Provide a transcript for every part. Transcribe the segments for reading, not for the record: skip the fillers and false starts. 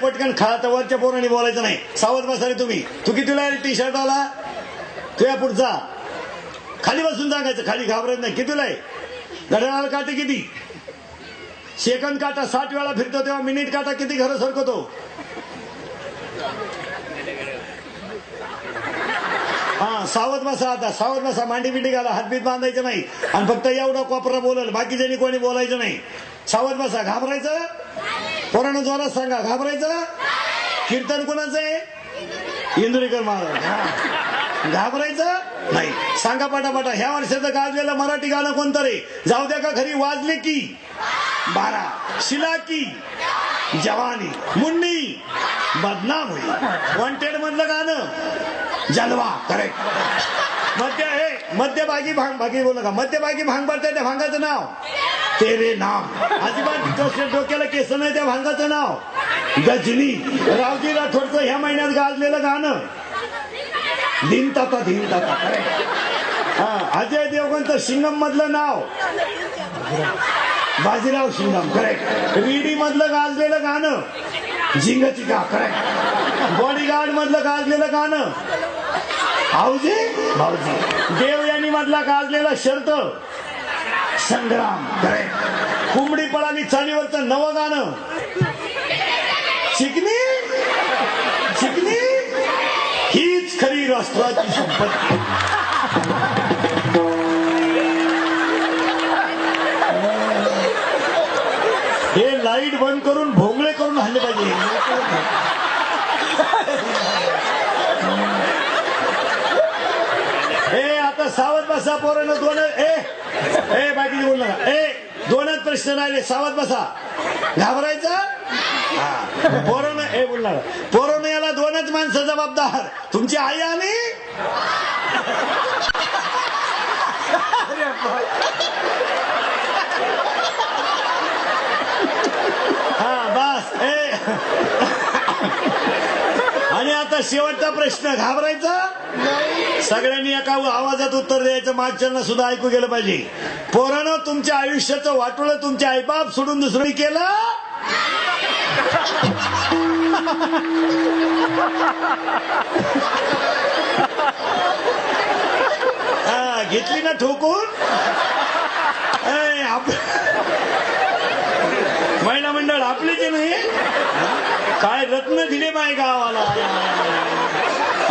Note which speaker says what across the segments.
Speaker 1: पटकन खात वरच्या पोरांनी बोलायचं नाही. सावध बसा रे तुम्ही. तू कितीला टी शर्ट आला तुझ्या पुढचा खाली बसून सांगायचं. खाली घाबरत नाही. कितीला आहे घड्याळाला काटे किती सेकंद काटा 60 वेळा फिरतो तेव्हा मिनिट काटा किती घरं सरकतो. हा सावध बसा. आता सावध बसा. मांडी बिंडी घाला. हातबीत बांधायचं नाही आणि फक्त एवढा कोपरा बोलल बाकीच्यांनी कोणी बोलायचं नाही. सावध बसा. घाबरायचं पोरानं जोरात सांगा. घाबरायचं. कीर्तन कोणाचं आहे इंदुरीकर महाराज. घाबरायचं नाही. सांगा पटापटा. ह्या वर्षाचं गाजलेलं मराठी गाणं कोणतं रे. जाऊ द्या का खरी वाजले की 12 शिला की जवानी मुन्नी बदनाम होई. वॉन्टेड मधलं गाणं जलवा. करेक्ट. मध्यभागी भांग भागी बोल का. मध्यभागी भांग पडतंय त्या भांगाचं नाव तेरे नाम. अजिबात डोक्याला केस नाही त्या भांगाचं नाव गजनी. रावजी राठोडचं ह्या महिन्यात गाजलेलं गाणं धीम ताता धीम ताता. हा अजय देवगणचं सिंगम मधलं नाव बाजीराव सिंगम. करेक्ट. रीडी मधलं गाजलेलं गाणं झिंगचिका. करेक्ट. बॉडीगार्ड मधलं गाजलेलं गाणं भाऊजी भाऊजी. देवयानी मधला गाजलेला शर्त संग्राम. करेक्ट. कुंबडी पळाली चालीवरचं नवं गाणं चिकनी चिकनी हीच खरी राष्ट्राची संपत्ती. हे लाईट बंद करून भोंगळे करून हल्ले पाहिजे. ए आता सावध बसा पोरानं. दोन ए बाकी बोल नका. दोनच प्रश्न राहिले. सावध बसा. घाबरायचं पोरानं बोलणार. पोरानं याला दोनच माणसं जबाबदार. तुमची आई आणि हा बस. आणि आता शेवटचा प्रश्न. घाबरायचा सगळ्यांनी एका आवाजात उत्तर द्यायचं. मागच्यांना सुद्धा ऐकू गेलं पाहिजे. पोरानं तुमच्या आयुष्याचं वाटोळं तुमचे आईबाप सोडून दुसरं केलं. घेतली ना ठोकून. महिला मंडळ आपले जे नाही काय रत्न दिले माय गावाला.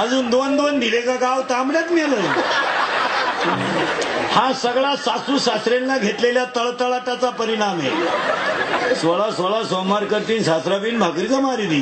Speaker 1: अजून 2-2 दिले का गाव तांबड्यात मेलं. हा सगळा सासू सासऱ्यांना घेतलेल्या तळतळाटाचा परिणाम आहे. 16 सोमवार करतील सासरा बिन भाकरीचा मारी दी.